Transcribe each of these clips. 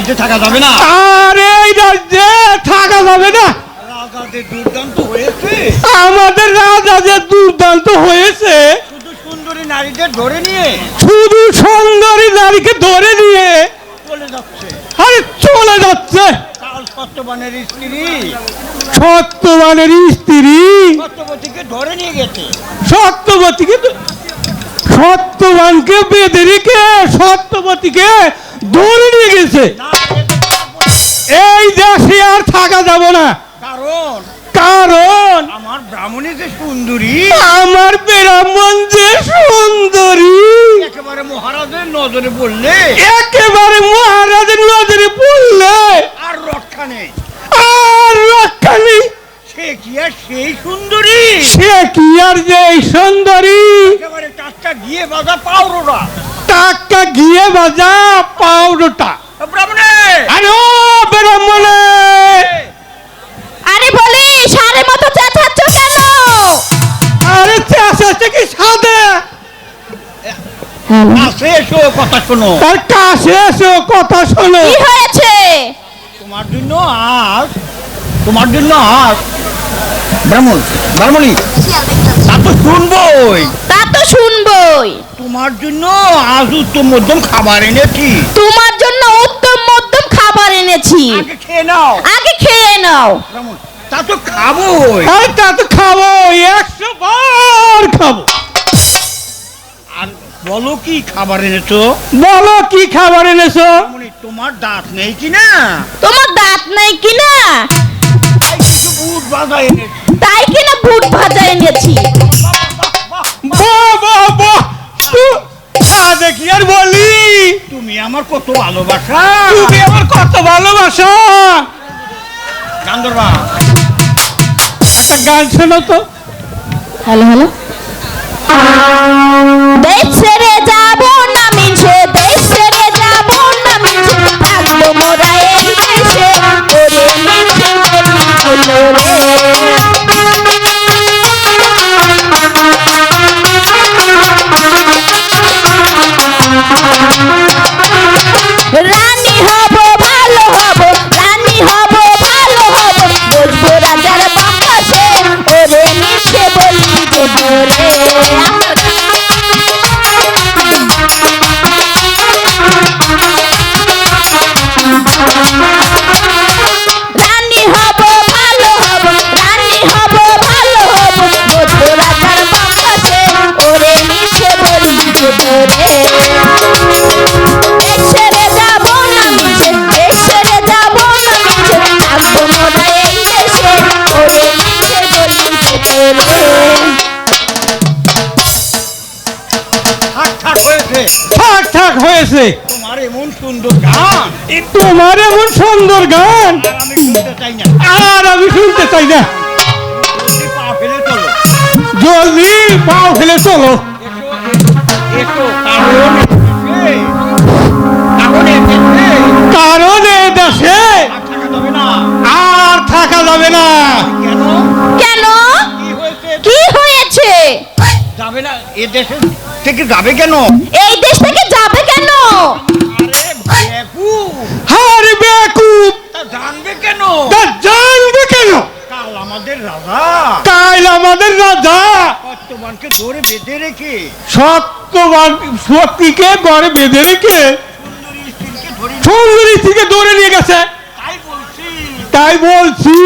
রাজ্যে থাকা যাবে না। আর এই রাজ্যে থাকা যাবে না। রাজাদের দুর্দান্ত হয়েছে, আমাদের রাজাদের দুর্দান্ত হয়েছে। শুধু সুন্দরী নারীদের ধরে নিয়ে, শুধু সুন্দরী নারীকে ধরে নিয়ে চলে যাচ্ছে। আরে চলে যাচ্ছে। কাল সত্যবানের স্ত্রী, সত্যবানের স্ত্রী সত্যবতীকে ধরে নিয়ে গেছে। সত্যবানকে বেঁধে রেখে সত্যবতীকে ধরে নিয়ে গেছে। এই দেশে আর থাকা যাব না। কারণ আমার ব্রাহ্মণী যে সুন্দরী, আমার ব্রাহ্মণ যে সুন্দরী একেবারে মহারাজের নজরে পড়লে, একেবারে মহারাজের নজরে পড়লে আর রক্ষা নেই। সে কি আর সেই সুন্দরী? সে কি আর যে সুন্দরী? একেবারে টাটকা ঘিয়ে ভাজা পাউরোটা। টাটকা ঘিয়ে ভাজা পাউরোটা। ব্রাহ্মণে, আরে ও ব্রাহ্মণে, আরে বলি সারে মতো চেঁচাচ্ছ কেন? আরে চেঁচাচ্ছে কি সাদে? কাছে এসো, কথা শোনো। তার কাছে এসো, কথা শোনো। কি হয়েছে? তোমার জন্য আজ ব্রাহ্মণী, তা তো শুনবই। তোমার জন্য আজ উত্তম মধ্যম খাবার এনেছি। তোমার জন্য উত্তম মধ্যম খাবার এনেছি। আগে খেয়ে নাও। ব্রাহ্মণ, তা তো খাবোই। আরে তা তো খাবো, 100 বার খাবো। আর বলো কি খাবার এনেছো? বলো কি খাবার এনেছো? ব্রাহ্মণী, তোমার দাঁত নেই কিনা? তোমার দাঁত নেই কিনা? কিছু বুট ভাজা এনেছি। তাই কিনা বুট ভাজা এনেছি। দেখি আর বলি, তুমি আমার কত ভালোবাসা। গান্ধর্বা, একটা গান শোনো তো। হ্যালো দেশ ছেড়ে যাব না মিছে, দেশ ছেড়ে যাব না মিছে, থাকবো মোরা এই দেশে, ওরে মিছে রানী হব ভালো হব, রানী হব ভালো হব, বসবো রাজার বাপাসে, ওরে মিছে বলি রে। রানী হব ভালো হব, রানী হব ভালো হব, বসবো রাজার বাপাসে, ওরে মিছে বলি রে। দেশ ছেড়ে যাব না মিছে, দেশ ছেড়ে যাব না মিছে, থাকবো মোরা এই দেশে, ওরে মিছে বলি রে। ঠাক হয়েছে। তোমার এমন সুন্দর গান, তোমার এমন সুন্দর গান আর আমি শুনতে চাই না। আর আমি শুনতে চাই না। জলদি পা ফেলে চলো। জলদি পাও ফেলে চলো। কারণ এ দেশে আর থাকা যাবে না। কেন? কি হয়েছে? যাবে না? এ দেশে থেকে যাবে কেন? এই দেশ থেকে যাবে কেন? আরে বেকুব, তা জানবে কেন? কাল আমাদের রাজা সত্যবানকে ধরে বেঁধে রেখে, সত্যকে ঘরে বেঁধে রেখে সুন্দরী স্ত্রীকে ধরে নিয়ে গেছে। তাই বলছি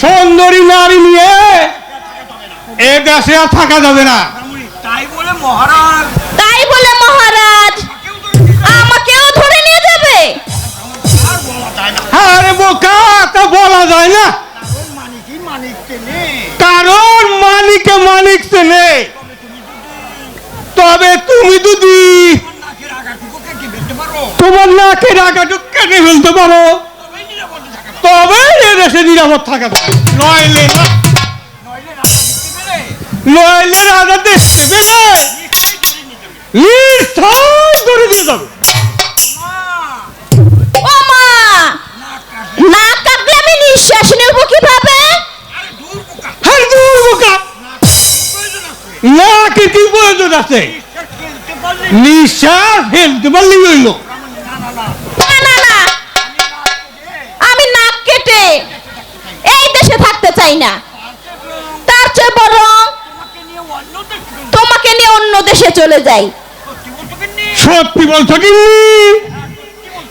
সুন্দরী নারী নিয়ে এ দেশে আর থাকা যাবে না। তাই বলে মহারাজ আমাকেও ধরে নিয়ে যাবে? আরে বোকা, তা বলা যায় না। কারণ মানিকে মানিক চেনে। তবে তুমি যদি তোমার নাকের আগাটুকু কেটে ফেলতে পারো, তবে এ দেশে নিরাপদ থাকা যাবে। নইলে রাজা দেখতে পেলে ধরে দিয়ে যাবে। ও মা, না কাটলে আমি নিঃশ্বাস নেব কিভাবে? নাকের কি প্রয়োজন আছে? নিঃশ্বাস ফেলতে পারলেই হইল। চাই না, তার চেয়ে বরং তোমাকে নিয়ে অন্য দেশে চলে যাই। সত্যি বলছো কি?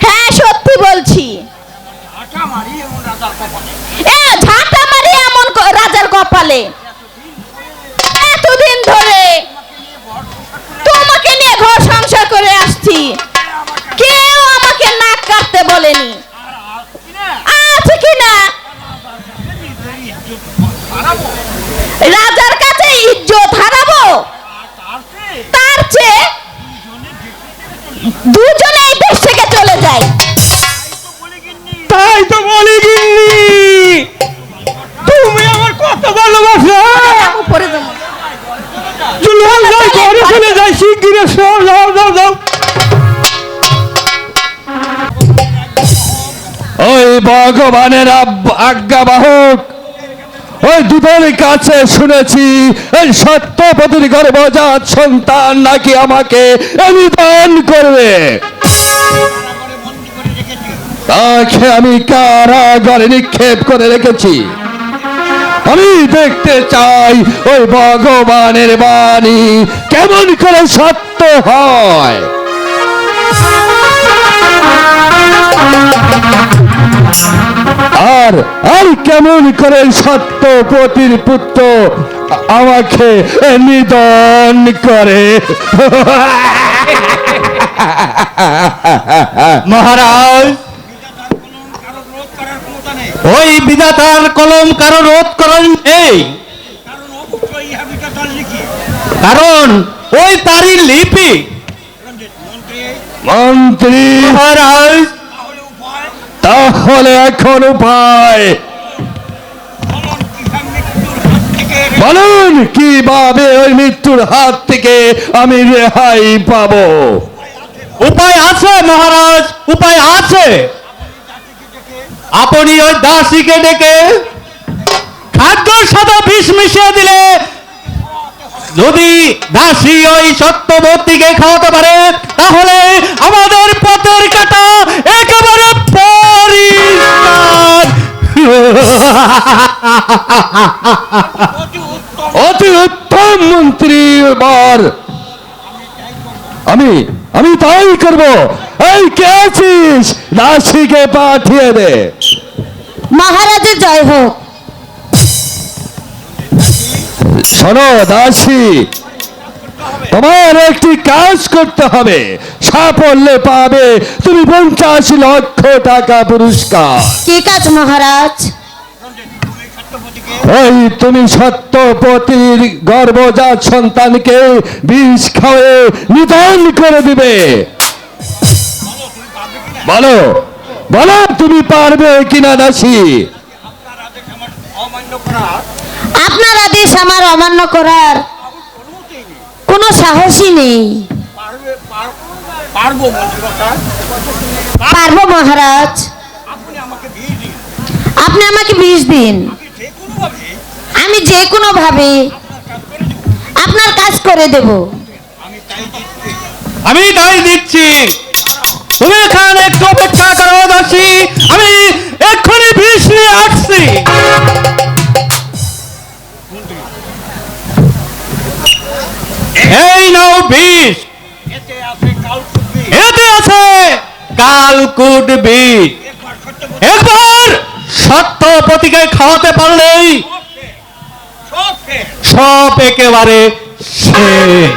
হ্যাঁ সত্যি বলছি। ঝাঁটা মারি এমন রাজার কপালে, এতদিন ধরে তোমাকে নিয়ে ঘর সংসার করে আসছি, কেউ আমাকে নাক কাটতে বলেনি। আছে কিনা রাজার কাছে ইজ্জত হারাবো, তার চেয়ে দুজনে এই দেশ থেকে চলে যায়। তাই তো বলি গিন্নি, তুমি আমার কত ভালোবাসো। উপরে যাবো। চলো যাই, ঘরে চলে যাই শিগগিরই। যাও যাও যাও। ওই ভগবানের আজ্ঞাবাহক ওই দুধের কাছে শুনেছি এই সত্যপতির গর্ভজাত সন্তান নাকি আমাকে নিধন করবে। তাকে আমি কারাগারে নিক্ষেপ করে রেখেছি। আমি দেখতে চাই ওই ভগবানের বাণী কেমন করে সত্য হয়। আর আর কেমন করে সত্যপতির পুত্র আমাকে নিধন করে। মহারাজ, ওই বিধাতার কলম কারো রোধ করার নেই, কারণ ওই তারই লিপি। মন্ত্রী মহারাজ, তাহলে এখন উপায় বলুন, কিভাবে ওই মৃত্যুর হাত থেকে আমি রেহাই পাবো? উপায় আছে মহারাজ, উপায় আছে। আপনি ওই দাসীকে ডেকে খাদ্যের সাথে বিষ মিশিয়ে দিলে যদি দাসী ওই সত্যবতীকে খাওয়াতে পারে তাহলে আমাদের পথের কাটা একেবারে পরিষ্কার। অতি উত্তম মন্ত্রী, এবার আমি তাই করব। এই কে আছিস, দাসীকে পাঠিয়ে দে। মহারাজের জয় হোক। শোনো দাসী, তোমার একটি কাজ করতে হবে, সাফল্যে পাবে তুমি 50 লক্ষ টাকা পুরস্কার। কি কাজ মহারাজ? ওই তুমি সত্যপতির গর্ভজাত সন্তানকে বিষ খাওয়ে নিধন করে দিবে। বলো বলো, তুমি পারবে কিনা দাসী? আপনার আদেশ আমার অমান্য করার কোনো সাহসই নেই। পারবো মহারাজ, আপনি আমাকে বিষ দিন, আমি যে কোনো ভাবে আপনার কাজ করে দেব। আমি তাই দিচ্ছি, তুমি এখানে একটু অপেক্ষা করো দাসী, আমি এক্ষুনি বিষ নিয়ে আসছি। এই নাও বিষ, এতে আছে কালকুট বিষ। একবার সত্যপতিকে খাওয়াতে পারলেই সব একেবারে শেষ।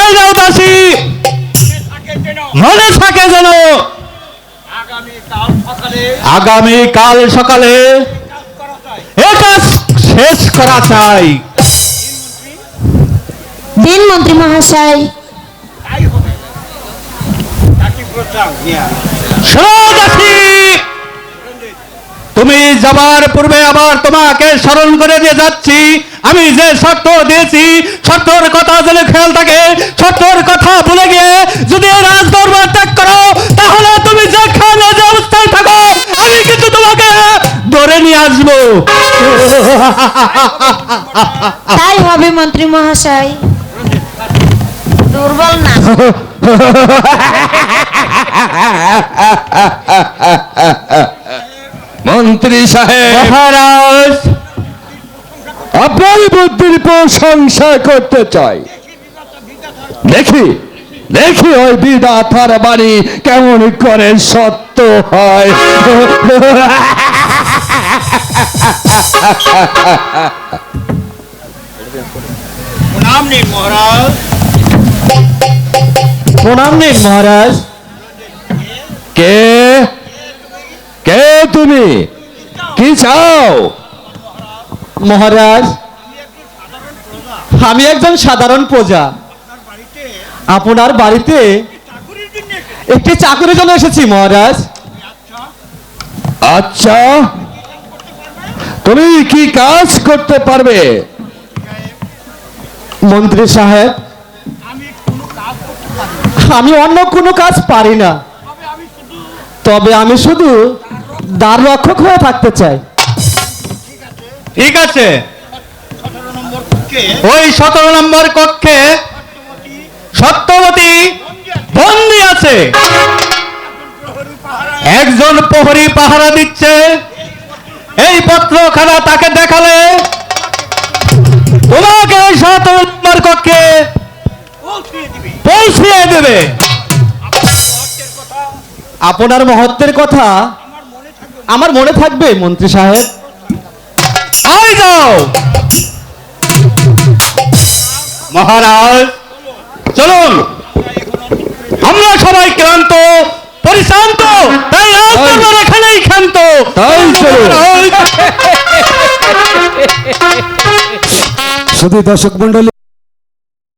এই নাও দাসী, মনে থাকে যেন আগামীকাল সকালে এটা শেষ করা চাই। দিন মন্ত্রী মহাশয়। তুমি যাবার পূর্বে আবার তোমাকে স্মরণ করে দিয়ে যাচ্ছি, আমি যে শর্ত দিয়েছি শর্তর কথা যদি খেয়াল থাকে, শর্তর কথা ভুলে গিয়ে যদি রাজ দরবার ত্যাগ করো তাহলে তুমি যেখানে যে অবস্থায় থাকো আমি কিন্তু তোমাকে ধরে নিয়ে আসবো। তাই হবে মন্ত্রী মহাশয়। দুর্বল না। মন্ত্রী সাহেব, মহারাজ, আপনার বুদ্ধির প্রশংসা করতে চাই। দেখি দেখি ওই বিধাতার বাণী কেমন করে সত্য হয়। নাম নেই মহারাজ। প্রণাম নিন মহারাজ। কে কে তুমি, কি চাও? মহারাজ, আমি একজন সাধারণ প্রজা। আপনার বাড়িতে একটি চাকরির জন্য এসেছি মহারাজ। আচ্ছা, তুমি কি কাজ করতে পারবে? মন্ত্রী সাহেব, আমি অন্য কোনো কাজ পারি না, তবে আমি শুধু দ্বার রক্ষক হয়ে থাকতে চাই। ঠিক আছে, 17 নম্বর কক্ষে ওই 17 নম্বর কক্ষে সত্যবতী বন্দী আছে, একজন প্রহরী পাহারা দিচ্ছে। এই পত্রখানা তাকে দেখালে তোমাকে 17 নম্বর কক্ষে পৌঁছিয়ে দিবি। পৌঁছিয়ে দেবে। আপনার মহত্বের কথা আমার মনে থাকবে মন্ত্রী সাহেব। আয় যাও মহারাজ, চলুন। আমরা সবাই ক্লান্ত, পরিশ্রান্ত, তাই আজ আমরা এখানেই ক্ষান্ত। তাই চলুন। শুধু দর্শক মন্ডলী।